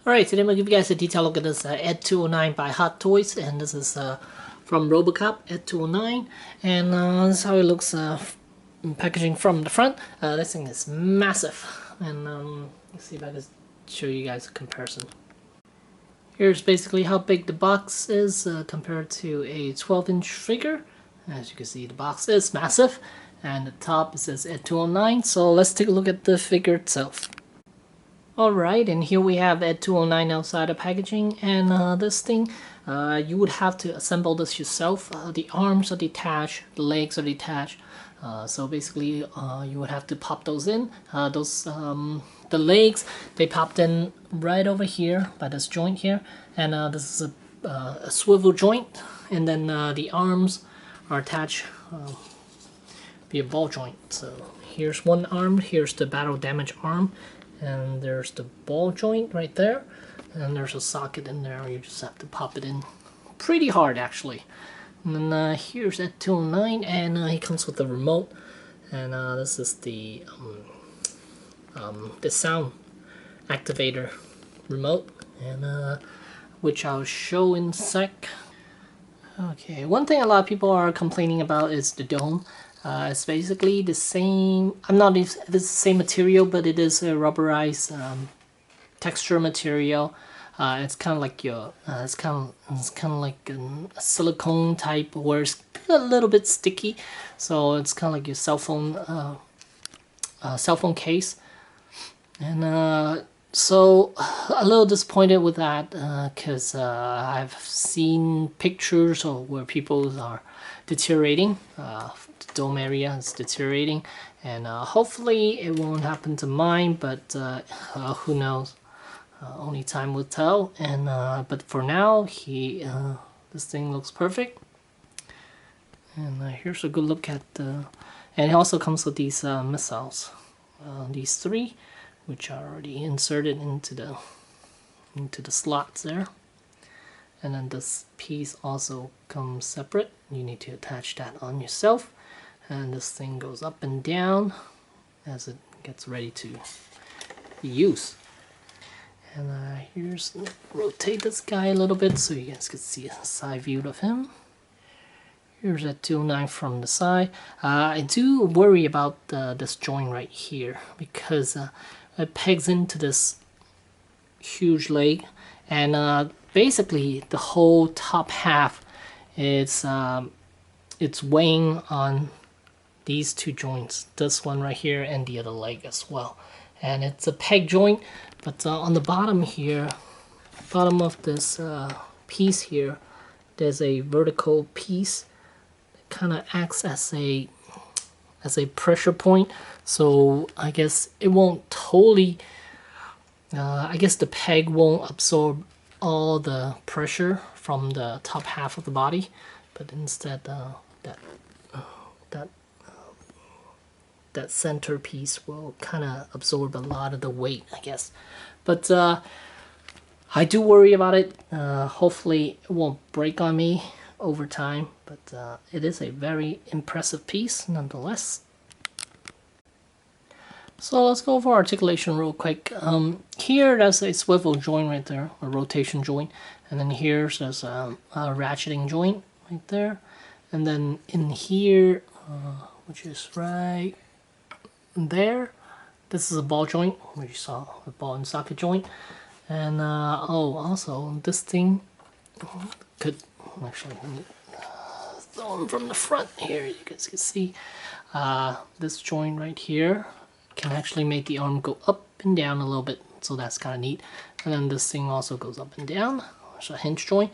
Alright, today I'm going to give you guys a detailed look at this Ed-209 by Hot Toys, and this is from Robocop Ed-209, and this is how it looks packaging from the front. This thing is massive, and let's see if I can show you guys a comparison. Here's basically how big the box is compared to a 12-inch figure. As you can see, the box is massive, and the top it says Ed-209, so let's take a look at the figure itself. Alright, and here we have Ed-209 outside of packaging, and this thing, you would have to assemble this yourself. The arms are detached, the legs are detached, so basically you would have to pop those in. The legs, they popped in right over here by this joint here, and this is a swivel joint, and then the arms are attached via ball joint. So here's one arm, here's the battle damage arm, and there's the ball joint right there, and there's a socket in there. You just have to pop it in pretty hard actually. And then here's Ed-209, and he comes with the remote, and this is the sound activator remote, and which I'll show in a sec. Okay, one thing a lot of people are complaining about is the dome. It's basically the same. I'm not if it's the same material, but it is a rubberized texture material. It's kind of like your. It's kind of like a silicone type, where it's a little bit sticky. So it's kind of like your cell phone case. And so a little disappointed with that because I've seen pictures of where people are deteriorating. The dome area is deteriorating, and hopefully it won't happen to mine, but who knows? Only time will tell. And but for now, this thing looks perfect. And here's a good look at the. And it also comes with these missiles, these three, which are already inserted into the slots there. And then this piece also comes separate. You need to attach that on yourself, and this thing goes up and down as it gets ready to be used. And here's, rotate this guy a little bit so you guys can see a side view of him. Here's that Ed-209 from the side. I do worry about this joint right here, because it pegs into this huge leg, and basically the whole top half it's weighing on these two joints, this one right here and the other leg as well. And it's a peg joint, but on the bottom here, bottom of this piece here, there's a vertical piece that kind of acts as a pressure point. So I guess it won't totally I guess the peg won't absorb all the pressure from the top half of the body, but instead that center piece will kind of absorb a lot of the weight, I guess. But I do worry about it. Hopefully it won't break on me over time, but it is a very impressive piece nonetheless. So let's go over articulation real quick. Here there's a swivel joint right there, a rotation joint, and then here's there's a ratcheting joint right there, and then in here, which is right there, this is a ball joint, where you saw a ball and socket joint, and oh, also this thing could actually throw them from the front here. You guys can see this joint right here can actually make the arm go up and down a little bit, so that's kind of neat. And then this thing also goes up and down. There's a hinge joint,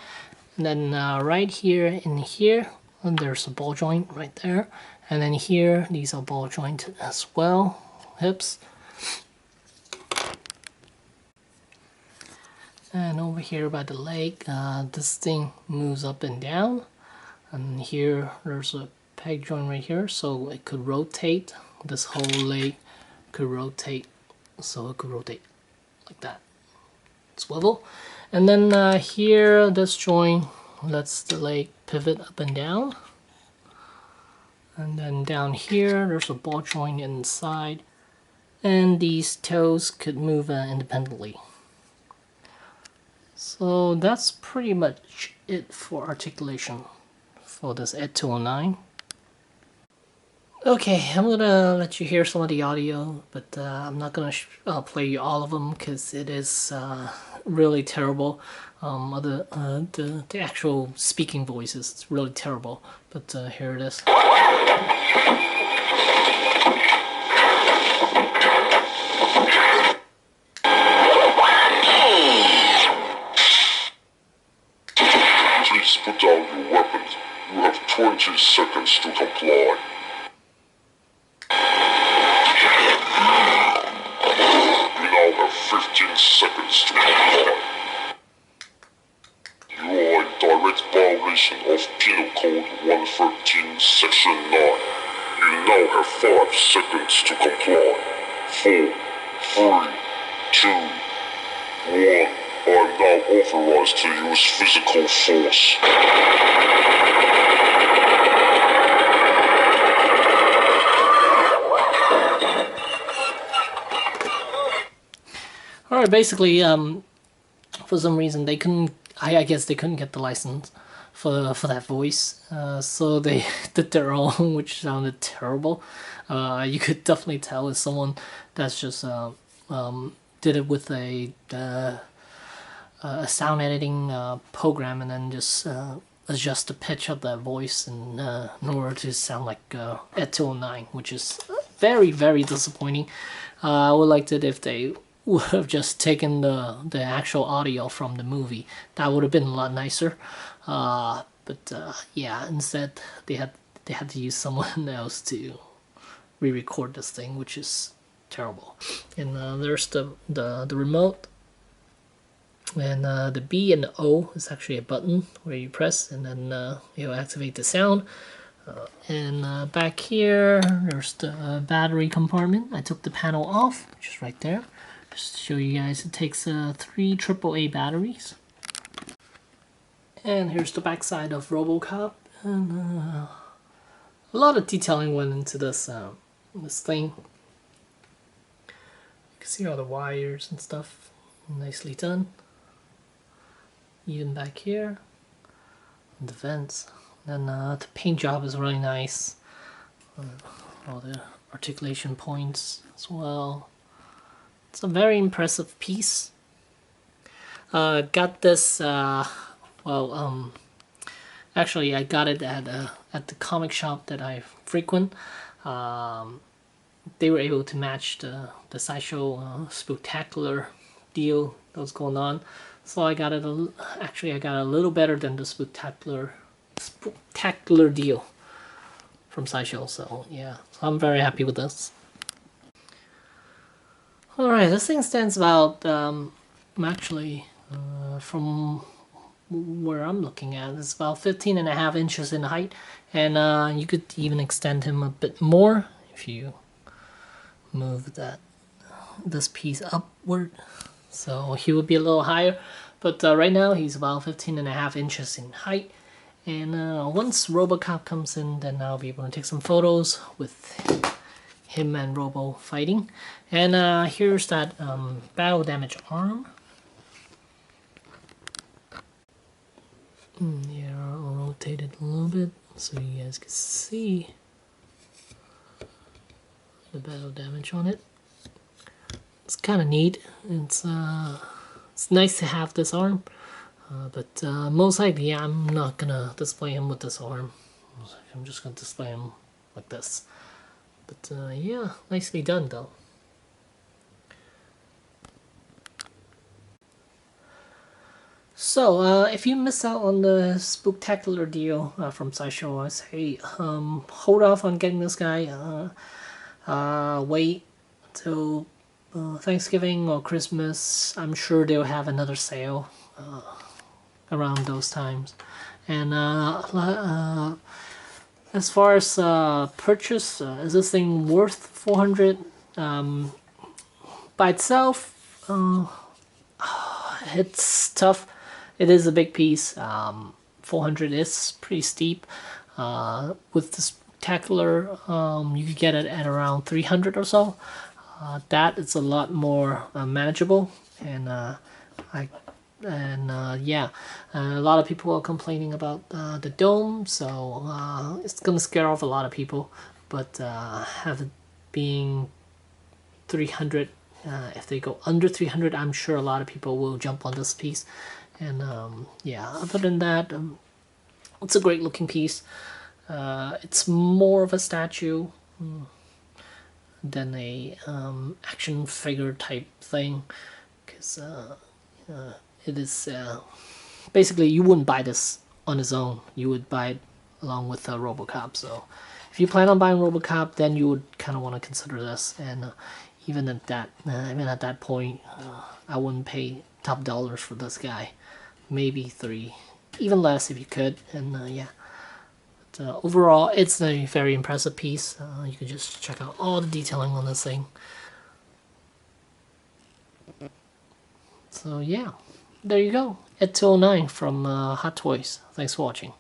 and then right here in here, and there's a ball joint right there, and then here these are ball joints as well, hips. And over here by the leg, this thing moves up and down, and here there's a peg joint right here, so it could rotate. This whole leg could rotate, so it could rotate like that, swivel. And then here, this joint lets the leg pivot up and down. And then down here, there's a ball joint inside, and these toes could move independently. So that's pretty much it for articulation for this Ed-209. Okay, I'm gonna let you hear some of the audio, but I'm not gonna play you all of them because it is really terrible. The actual speaking voices, it's really terrible. But here it is. Please put down your weapons. You have 20 seconds to comply. You now have 15 seconds to comply. You are in direct violation of Penal Code 113, Section 9. You now have 5 seconds to comply. 4, 3, 2, 1. I am now authorized to use physical force. Alright, basically, for some reason they couldn't, I guess they couldn't get the license for that voice, so they did their own, which sounded terrible. You could definitely tell it's someone that's just did it with a sound editing program and then just adjust the pitch of that voice in order to sound like Ed-209, which is very, very disappointing. I would like it if they would have just taken the actual audio from the movie. That would have been a lot nicer. But yeah, instead they had to use someone else to re-record this thing, which is terrible. And there's the remote. And the B and the O is actually a button where you press and then you'll activate the sound. And back here, there's the battery compartment. I took the panel off, which is right there. Just to show you guys, it takes 3 AAA batteries. And here's the back side of RoboCop. And a lot of detailing went into this thing. You can see all the wires and stuff. Nicely done. Even back here, and the vents. Then the paint job is really nice. All the articulation points as well. It's a very impressive piece. Got this. Actually, I got it at the comic shop that I frequent. They were able to match the Sideshow Spooktacular deal that was going on. So I got it. Actually, I got it a little better than the Spooktacular deal from Sideshow. So yeah, so I'm very happy with this. All right, this thing stands about actually from where I'm looking at, it's about 15.5 inches in height, and you could even extend him a bit more if you move this piece upward. So he would be a little higher, but right now he's about 15.5 inches in height. And once RoboCop comes in, then I'll be able to take some photos with him and Robo fighting. And here's that battle damage arm. Yeah, I'll rotate it a little bit so you guys can see the battle damage on it. It's kind of neat. It's nice to have this arm, but most likely I'm not gonna display him with this arm. I'm just gonna display him like this. But yeah, nicely done though. So if you miss out on the Spooktacular deal from Sideshow, I say hold off on getting this guy. Wait till Thanksgiving or Christmas. I'm sure they'll have another sale around those times. And as far as purchase, is this thing worth $400 by itself? It's tough. It is a big piece. 400 is pretty steep. With the Spectacular, you could get it at around 300 or so. That is a lot more manageable, and I And yeah, a lot of people are complaining about the dome, so it's gonna scare off a lot of people. But have it being 300, if they go under 300, I'm sure a lot of people will jump on this piece. And yeah, other than that, it's a great looking piece. It's more of a statue than a action figure type thing, because it is basically, you wouldn't buy this on its own. You would buy it along with RoboCop. So if you plan on buying RoboCop, then you would kind of want to consider this. And even at that point, I wouldn't pay top dollars for this guy. Maybe 3, even less if you could. And yeah. But, overall, it's a very impressive piece. You can just check out all the detailing on this thing. So yeah, there you go. Ed-209 from Hot Toys. Thanks for watching.